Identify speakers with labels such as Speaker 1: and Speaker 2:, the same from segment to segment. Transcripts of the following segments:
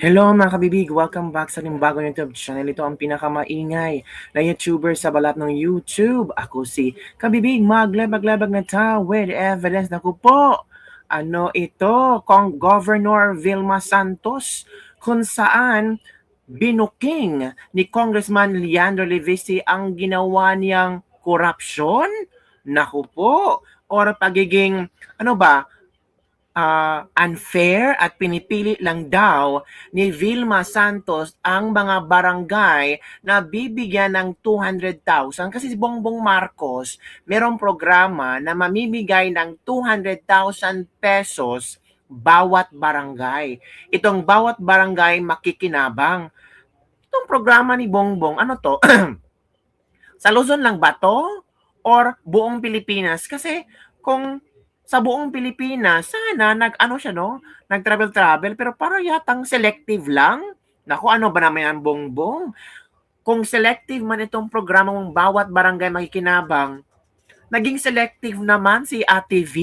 Speaker 1: Hello mga kabibig! Welcome back sa ating bagong YouTube channel. Ito ang pinakamaingay na YouTuber sa balat ng YouTube. Ako si Kabibig, maglabag-labag na ta with evidence. Naku po! Ano ito? Kong Governor Vilma Santos kung saan binuking ni Congressman Leandro Levisi ang ginawa niyang korupsyon? Naku po! Or pagiging, ano ba, unfair at pinipili lang daw ni Vilma Santos ang mga barangay na bibigyan ng 200,000 kasi si Bongbong Marcos merong programa na mamimigay ng 200,000 pesos bawat barangay. Itong bawat barangay makikinabang. Itong programa ni Bongbong, ano to? Sa Luzon lang ba to? Or buong Pilipinas? Kasi kung sa buong Pilipinas, sana nag-ano siya, no? Nag-travel-travel, pero para yatang selective lang. Naku, ano ba naman yan, Bongbong? Kung selective man itong programa mong bawat barangay makikinabang, naging selective naman si Ate V.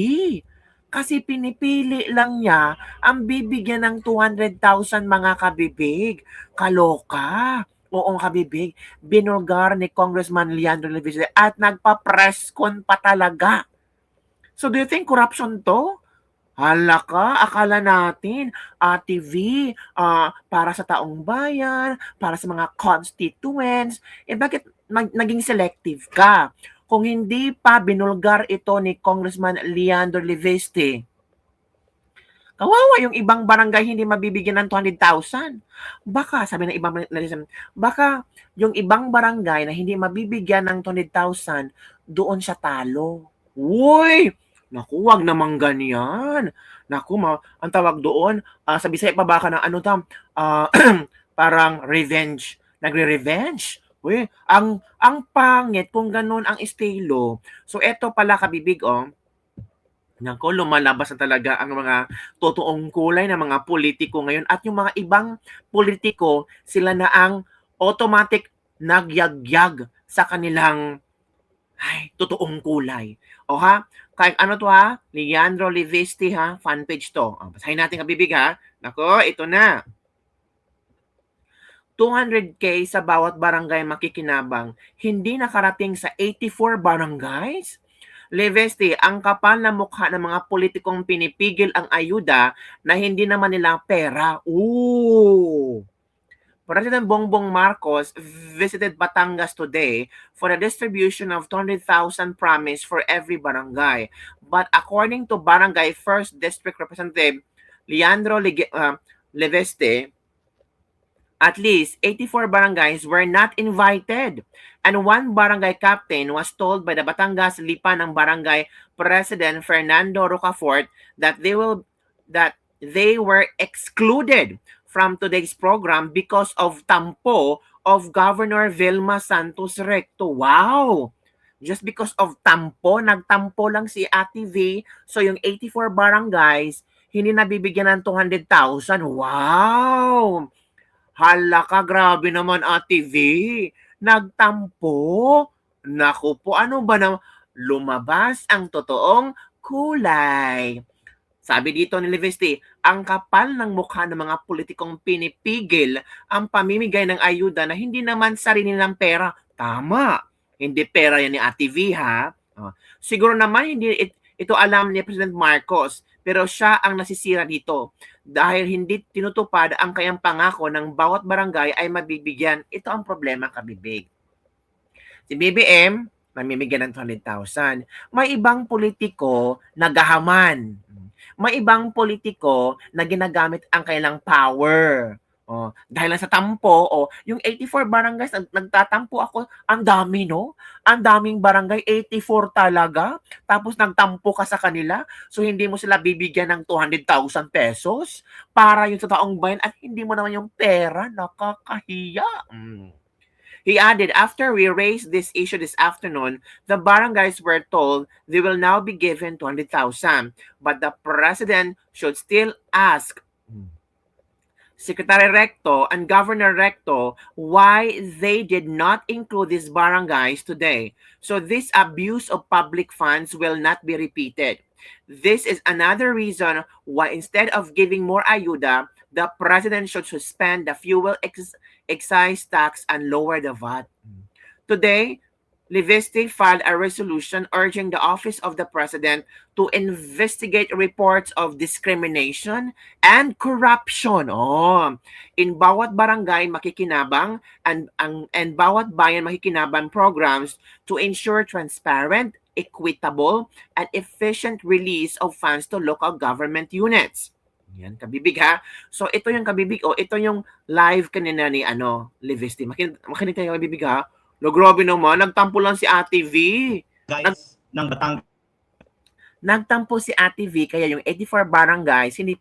Speaker 1: Kasi pinipili lang niya ang bibigyan ng 200,000 mga kabibig. Kaloka. Oo, kabibig. Binulgar ni Congressman Leandro Levisi at nagpa-press con pa talaga. So do you think corruption to? Hala ka, akala natin, Ate V, para sa taong bayan, para sa mga constituents, bakit naging selective ka? Kung hindi pa binulgar ito ni Congressman Leandro Leviste, kawawa yung ibang barangay hindi mabibigyan ng 200,000. Baka, sabi ng ibang netizen, baka yung ibang barangay na hindi mabibigyan ng 200,000, doon siya talo. Uy! Naku, wag namang ganyan. Naku, ang tawag doon, sa Bisaya pa baka ng ano tam, parang revenge. Nagre-revenge. Uy, ang pangit kung ganun ang estilo. So, eto pala kabibig, Naku, lumalabas na talaga ang mga totoong kulay ng mga politiko ngayon at yung mga ibang politiko, sila na ang automatic nagyagyag sa kanilang totoong kulay. O ha, kahit ano to ha, Leandro Leviste ha, fan page to. Basahin natin kabibig ha. Nako, ito na. 200K sa bawat barangay makikinabang, hindi nakarating sa 84 barangays? Leveste, ang kapal na mukha ng mga politikong pinipigil ang ayuda na hindi naman nila pera. Ooh! President Bongbong Marcos visited Batangas today for the distribution of 200,000 promise for every barangay. But according to Barangay 1st District Representative Leandro Leveste, at least 84 barangays were not invited, and one barangay captain was told by the Batangas Lipa ng Barangay President Fernando Rocafort that they were excluded from today's program because of tampo of Governor Vilma Santos Recto. Wow! Just because of tampo, nagtampo lang si Ate V, so yung 84 barangays, hindi nabibigyan ng 200,000. Wow! Hala ka, grabe naman Ate V. Nagtampo. Naku po, ano ba na lumabas ang totoong kulay. Sabi dito ni Leviste, ang kapal ng mukha ng mga politikong pinipigil ang pamimigay ng ayuda na hindi naman sarili ng pera. Tama. Hindi pera yan ni Ate V ha. Siguro naman hindi ito alam ni President Marcos, pero siya ang nasisira dito dahil hindi tinutupad ang kanyang pangako ng bawat barangay ay mabibigyan. Ito ang problema, kabibig. Si BBM, mamimigyan ng 200,000. May ibang politiko na gahaman. May ibang politiko na ginagamit ang kanilang power. Dahil lang sa tampo, yung 84 barangays, nagtatampo ako, ang dami, no? Ang daming barangay, 84 talaga. Tapos nagtampo ka sa kanila, so hindi mo sila bibigyan ng 200,000 pesos para yung sa taong bayan at hindi mo naman yung pera, nakakahiya. He added, after we raised this issue this afternoon, the barangays were told they will now be given 200,000, but the president should still ask Secretary Recto and Governor Recto why they did not include these barangays today. So this abuse of public funds will not be repeated. This is another reason why instead of giving more ayuda, the president should suspend the fuel excise tax and lower the VAT. Today, Livesti filed a resolution urging the Office of the President to investigate reports of discrimination and corruption. In bawat barangay makikinabang and bawat bayan makikinabang programs to ensure transparent, equitable, and efficient release of funds to local government units. Yan, kabibig ha. So ito yung kabibig ito yung live kanina ni Livesti. Makinig tayo kabibig ha. No, grabe naman. Nagtampo lang si Ate V.
Speaker 2: Guys, ng Batangas.
Speaker 1: Nagtampo si Ate V, kaya yung 84 barangays, hindi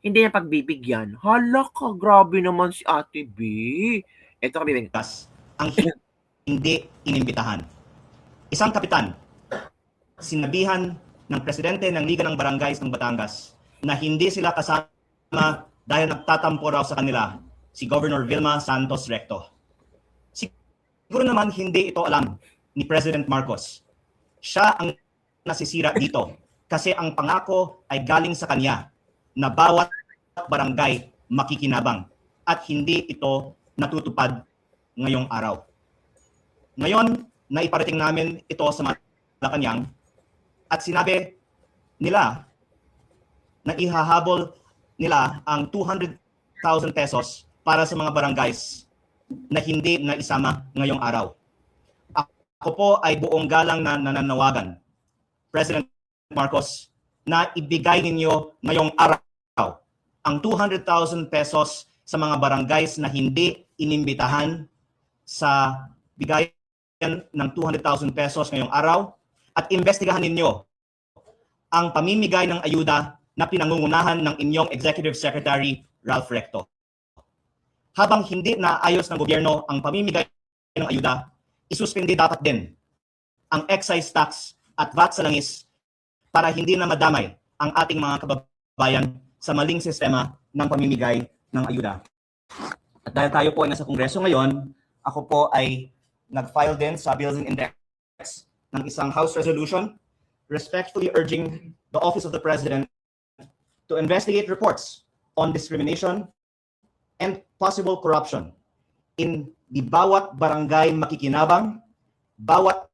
Speaker 1: niya pagbibigyan. Hala ka, grabe naman si Ate V. Ito kabibig.
Speaker 2: Ang hindi inimbitahan. Isang kapitan, sinabihan ng presidente ng Liga ng Barangays ng Batangas na hindi sila kasama dahil nagtatampo raw sa kanila si Governor Vilma Santos Recto. Siguro naman hindi ito alam ni President Marcos. Siya ang nasisira dito kasi ang pangako ay galing sa kanya na bawat barangay makikinabang at hindi ito natutupad ngayong araw. Ngayon, naiparating namin ito sa Malacanang at sinabi nila na ihahabol nila ang 200,000 pesos para sa mga barangays na hindi na isama ngayong araw. Ako po ay buong galang na nananawagan, President Marcos, na ibigay ninyo ngayong araw ang 200,000 pesos sa mga barangays na hindi inimbitahan sa bigayan ng 200,000 pesos ngayong araw at investigahan ninyo ang pamimigay ng ayuda na pinangungunahan ng inyong Executive Secretary Ralph Recto. Habang hindi naayos ng gobyerno ang pamimigay ng ayuda, isuspindi dapat din ang excise tax at VAT sa langis para hindi na madamay ang ating mga kababayan sa maling sistema ng pamimigay ng ayuda. At dahil tayo po ay nasa Kongreso ngayon, ako po ay nag-file din sa Bills and Index ng isang House resolution respectfully urging the Office of the President to investigate reports on discrimination and possible corruption in the bawat barangay makikinabang, bawat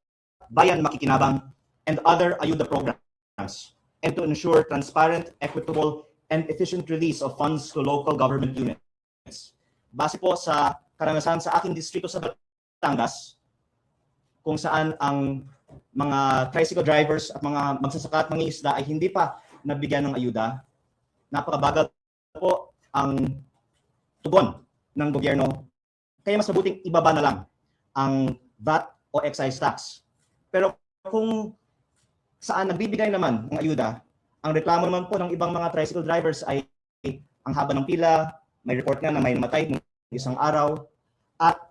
Speaker 2: bayan makikinabang, and other ayuda programs, and to ensure transparent, equitable, and efficient release of funds to local government units. Base po sa karanasan sa aking distrito sa Batangas, kung saan ang mga tricycle drivers at mga magsasaka at mangingisda ay hindi pa nabigyan ng ayuda, napakabagal po ang tugon ng gobyerno. Kaya mas mabuting ibaba na lang ang VAT o excise tax. Pero kung saan nagbibigay naman ng ayuda, ang reklamo naman po ng ibang mga tricycle drivers ay ang haba ng pila, may report nga na may namatay ng isang araw. At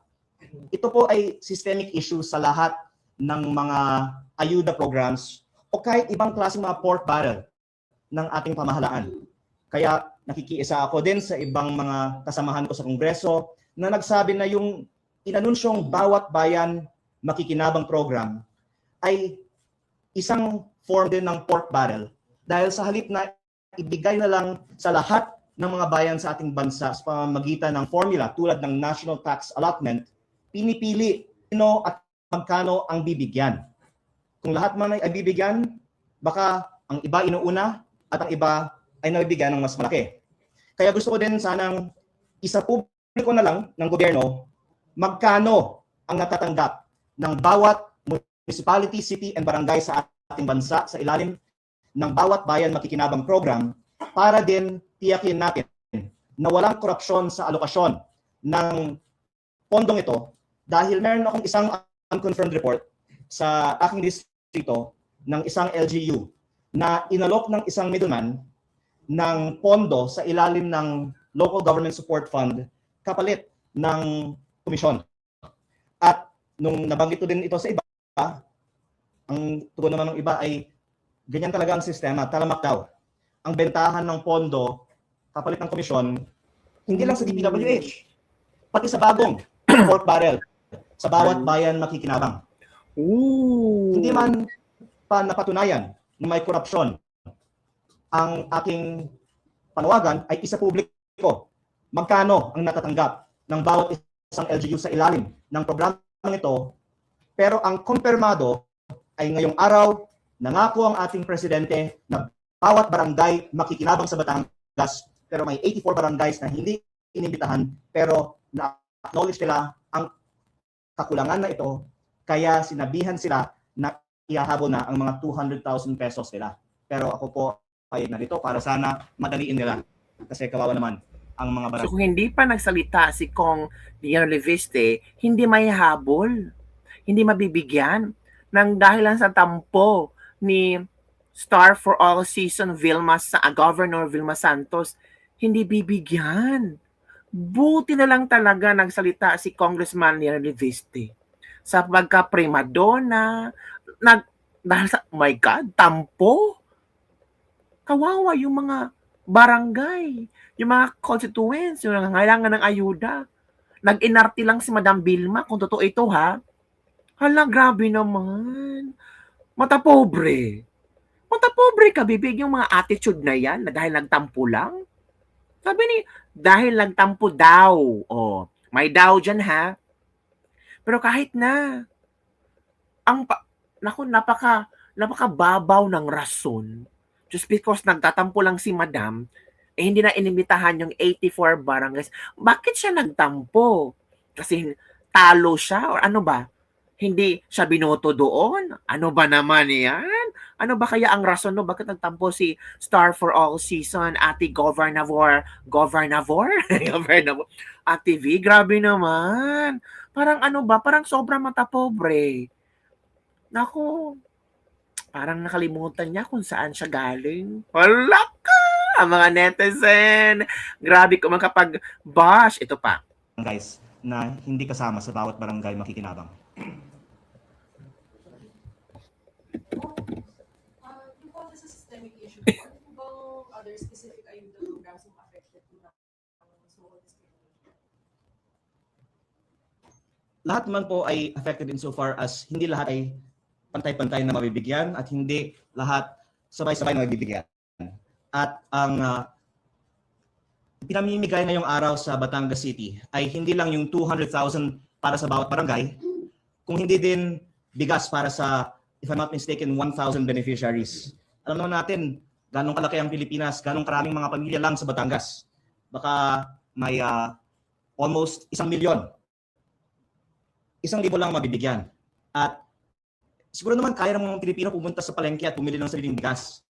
Speaker 2: ito po ay systemic issue sa lahat ng mga ayuda programs o kahit ibang klaseng mga pork barrel ng ating pamahalaan. Kaya nakikiisa ako din sa ibang mga kasamahan ko sa Kongreso na nagsabi na yung inanunsyong bawat bayan makikinabang program ay isang form din ng pork barrel dahil sa halip na ibigay na lang sa lahat ng mga bayan sa ating bansa sa pamamagitan ng formula tulad ng National Tax Allotment, pinipili sino at magkano ang bibigyan. Kung lahat man ay bibigyan, baka ang iba inuuna at ang iba ay nabibigyan ng mas malaki. Kaya gusto ko din sanang isapubliko na lang ng gobyerno magkano ang natatanggap ng bawat municipality, city, and barangay sa ating bansa sa ilalim ng bawat bayan makikinabang program para din tiyakin natin na walang korupsyon sa alokasyon ng pondong ito dahil meron akong isang unconfirmed report sa aking distrito ng isang LGU na inalok ng isang middleman ng pondo sa ilalim ng Local Government Support Fund kapalit ng komisyon. At nung nabanggit ko din ito sa iba, ang tugon naman ng iba ay ganyan talaga ang sistema, talamak daw. Ang bentahan ng pondo kapalit ng komisyon, hindi lang sa DPWH, pati sa bagong pork barrel, sa bawat bayan makikinabang. Hindi man pa napatunayan na may korupsyon. Ang aking panawagan ay isapubliko ko, magkano ang natatanggap ng bawat isang LGU sa ilalim ng programang ito, pero ang kumpirmado ay ngayong araw, nangako ang ating presidente na bawat barangay makikinabang sa Batangas, pero may 84 barangays na hindi inimbitahan, pero na-acknowledge nila ang kakulangan na ito, kaya sinabihan sila na ihahabol na ang mga 200,000 pesos nila. Pero ako po ay narito para sana madaliin nila, kasi kawawa naman ang mga barangay.
Speaker 1: So kung hindi pa nagsalita si Kong Liano Leviste, hindi may habol, hindi mabibigyan ng dahilan sa tampo ni Star for All Season Governor Vilma Santos, hindi bibigyan. Buti na lang talaga nagsalita si Congressman Liano Leviste sa pagka-primadona, dahil sa, oh my God, tampo. Kawawa yung mga barangay, yung mga constituents, yung nangangailangan ng ayuda. Nag-inarte lang si Madam Vilma, kung totoo ito ha. Hala, grabe naman. Mata pobre. Mata pobre ka, bibig yung mga attitude na yan, na dahil nagtampo lang. Sabi ni, dahil nagtampo daw. Oh, may daw dyan ha. Pero kahit na, napakababaw ng rason. Just because nagtatampo lang si Madam, hindi na inimbitahan yung 84 barangays. Bakit siya nagtampo? Kasi talo siya or ano ba? Hindi siya binoto doon? Ano ba naman yan? Ano ba kaya ang rason no? Bakit nagtampo si Star for All Season, Ate Governor? Ate V, grabe naman. Parang ano ba? Parang sobrang mata pobre. Naku, parang nakalimutan niya kung saan siya galing. Wala ka! Mga netizen! Grabe ko makapag-bash. Ito pa.
Speaker 2: Guys, na hindi kasama sa bawat barangay makikinabang.
Speaker 3: Yung po sa systemic issue, ano po bang other specific ayuda programs yung affected po ng small discrimination?
Speaker 2: Lahat naman po ay affected insofar as hindi lahat ay pantay-pantay na mabibigyan at hindi lahat sabay-sabay na mabibigyan. At ang pinamimigay ngayong araw sa Batangas City ay hindi lang yung 200,000 para sa bawat barangay, kung hindi din bigas para sa, if I'm not mistaken, 1,000 beneficiaries. Alam naman natin, ganong kalaki ang Pilipinas, ganong karaming mga pamilya lang sa Batangas. Baka may almost 1,000,000. 1,000,000 lang mabibigyan. At siguro naman kaya ng mga Pilipino pumunta sa palengke at bumili ng sariling bigas.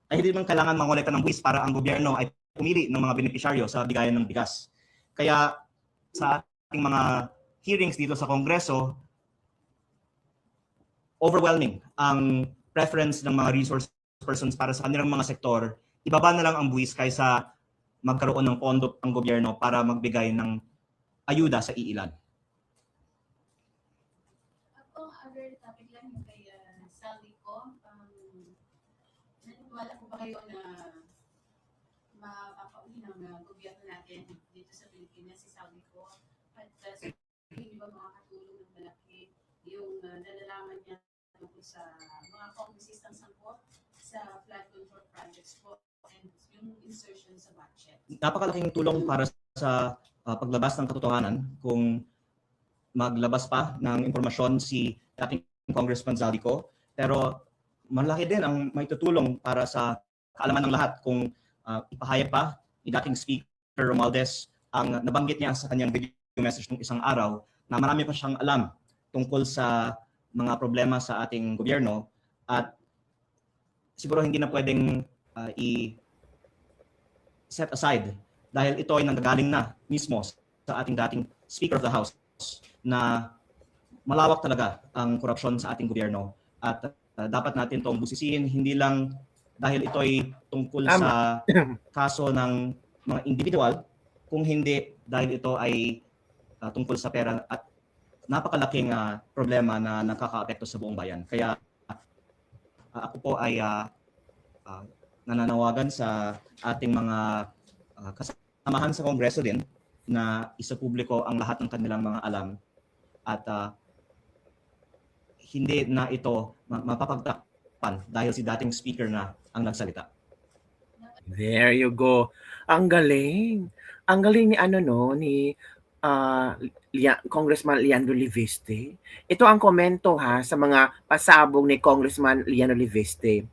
Speaker 2: Ay hindi naman kailangan mangolekta ng buwis para ang gobyerno ay pumili ng mga benepisyaryo sa bigayan ng bigas. Kaya sa ating mga hearings dito sa Kongreso, overwhelming ang preference ng mga resource persons para sa kanilang mga sektor. Ibaba na lang ang buwis kaysa magkaroon ng pondo ang gobyerno para magbigay ng ayuda sa iilan.
Speaker 4: Ako, other topic lang yung kay Sally ko. Wala po ba kayo na mapapauwi ng gobyerno natin dito sa Pilipinas si Saudi ko? At hindi ba makakatulong ng malaki yung nalalaman niya tungkol sa mga kongresistang sangkot sa flood control projects po and yung insertion sa budget?
Speaker 2: Napakalaking tulong para sa paglabas ng katotohanan kung maglabas pa ng impormasyon si dating Congressman Zaldico, pero malaki din ang may tutulong para sa kaalaman ng lahat kung ipahayag pa ni dating Speaker Romualdez ang nabanggit niya sa kanyang video message ng isang araw na marami pa siyang alam tungkol sa mga problema sa ating gobyerno at siguro hindi na pwedeng i-set aside dahil ito ay nanggagaling na mismo sa ating dating Speaker of the House na malawak talaga ang korupsyon sa ating gobyerno at dapat natin itong busisiin hindi lang dahil ito ay tungkol sa kaso ng mga individual, kung hindi dahil ito ay tungkol sa pera at napakalaking problema na nakaka-apekto sa buong bayan. Kaya ako po ay nananawagan sa ating mga kasamahan sa Kongreso din na isapubliko ang lahat ng kanilang mga alam at hindi na ito mapapagtakpan dahil si dating speaker na ang nagsalita.
Speaker 1: There you go. Ang galing. Ang galing ni ano 'no, ni, Congressman Leandro Leviste. Ito ang komento ha, sa mga pasabog ni Congressman Leandro Leviste.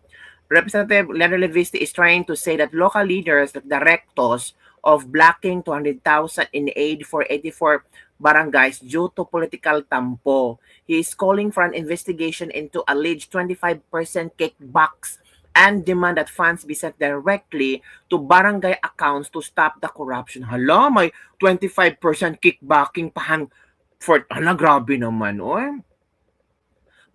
Speaker 1: Representative Leandro Leviste is trying to say that local leaders like the rectors of blocking 200,000 in aid for 84 barangays due to political tampo. He is calling for an investigation into alleged 25% kickbacks and demand that funds be sent directly to barangay accounts to stop the corruption. Hala, may 25% kickbacking pahan for, hala, grabe naman, oy.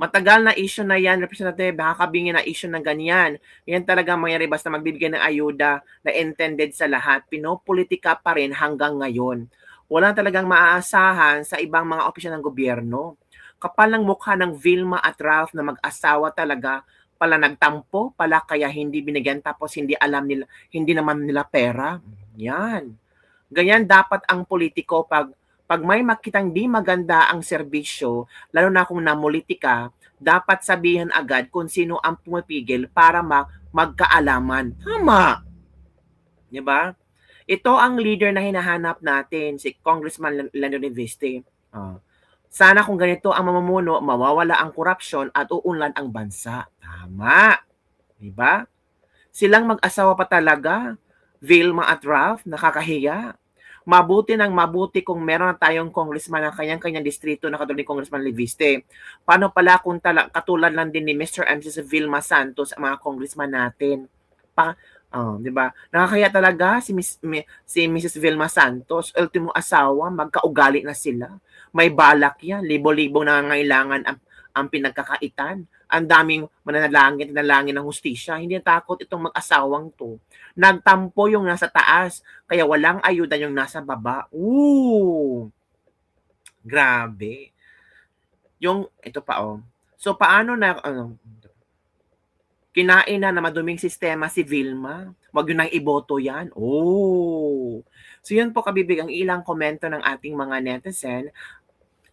Speaker 1: Matagal na issue na yan, Representative, nakakabingin na issue na ganyan. Yan talaga mangyari basta magbibigay ng ayuda na intended sa lahat. Pinopolitika pa rin hanggang ngayon. Wala talagang maaasahan sa ibang mga opisyal ng gobyerno. Kapal ng mukha ng Vilma at Ralph na mag-asawa talaga, pala nagtampo, pala kaya hindi binigyan tapos hindi alam nila, hindi naman nila pera. Yan. Ganyan dapat ang politiko pag may makitang di maganda ang serbisyo, lalo na kung namuliti ka, dapat sabihan agad kung sino ang pumipigil para magkaalaman. Tama. Di ba? Ito ang leader na hinahanap natin, si Congressman Leandro Leviste. Sana kung ganito ang mamumuno, mawawala ang korupsyon at uunlad ang bansa. Tama. Di ba? Silang mag-asawa pa talaga. Vilma at Ralph, nakakahiya. Mabuti ng mabuti kung meron na tayong congressman ng kanyang-kanyang distrito na katulad ni Congressman Leviste. Paano pala kung katulad lang din ni Mr. and Mrs. Vilma Santos ang mga congressman natin? Di ba? Nakakaya talaga si Mrs. Vilma Santos, ultimo asawa, magkaugali na sila. May balak yan, libo-libo na ngailangan ang pinagkakaitan. Ang daming mananalangin ng hustisya. Hindi takot itong mag-asawang to. Nagtampo yung nasa taas, kaya walang ayuda yung nasa baba. Grabe. Ito pa So, paano na, kinain na maduming sistema si Vilma? Wag yun nang iboto yan. So, yun po kabibig ang ilang komento ng ating mga netizen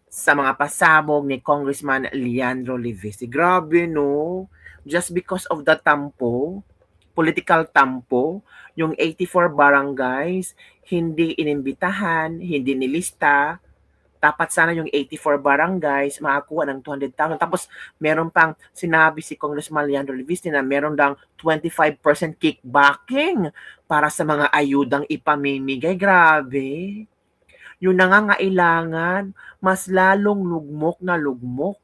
Speaker 1: sa mga pasabog ni Congressman Leandro Leviste. Grabe, no? Just because of the tampo, political tampo, yung 84 barangays, hindi inimbitahan, hindi nilista. Dapat sana yung 84 barangays makakuha ng 200,000. Tapos, meron pang sinabi si Congressman Leandro Leviste na meron lang 25% kickbacking para sa mga ayudang ipamimigay. Grabe. Yung nangangailangan, mas lalong lugmok na lugmok.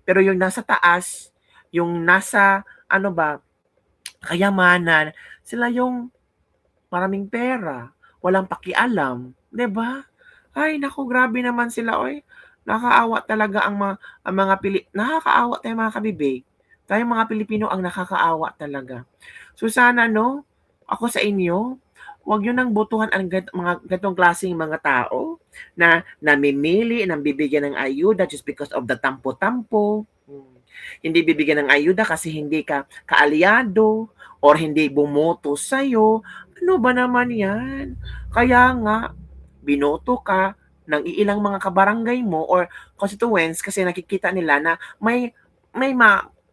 Speaker 1: Pero yung nasa taas, yung nasa, kayamanan, sila yung maraming pera, walang pakialam, 'di ba? Ay, naku, grabe naman sila, oy. Nakakaawa talaga ang mga nakakaawa tayo mga kabibig. Tayo mga Pilipino ang nakakaawa talaga. So sana ako sa inyo, huwag nyo nang botohan ang mga ganitong klaseng mga tao na namimili ng bibigyan ng ayuda just because of the tampo-tampo. Hindi bibigyan ng ayuda kasi hindi ka kaalyado or hindi bumoto sa'yo. Ano ba naman yan? Kaya nga, binoto ka ng iilang mga kabarangay mo or constituents kasi nakikita nila na may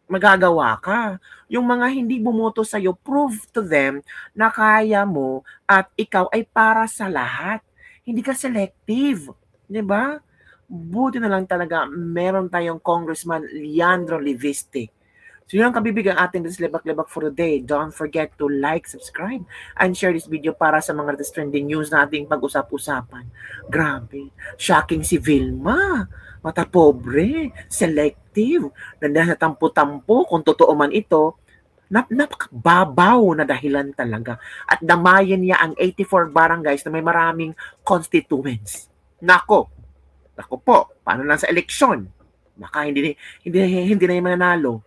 Speaker 1: magagawa ka. Yung mga hindi bumoto sa'yo, prove to them na kaya mo at ikaw ay para sa lahat. Hindi ka selective. Di ba? Buti na lang talaga meron tayong Congressman Leandro Leviste. So yun ang kabibig ang ating Lebak-Lebak for today. Don't forget to like, subscribe, and share this video para sa mga latest trending news na ating pag-usap-usapan. Grabe. Shocking si Vilma. Mata pobre, selective, nandiyan sa tampo-tampo, kung totoo man ito, napakababaw na dahilan talaga. At damayan niya ang 84 barangays na may maraming constituents. Nako po, paano lang sa eleksyon? Baka hindi na yung mananalo.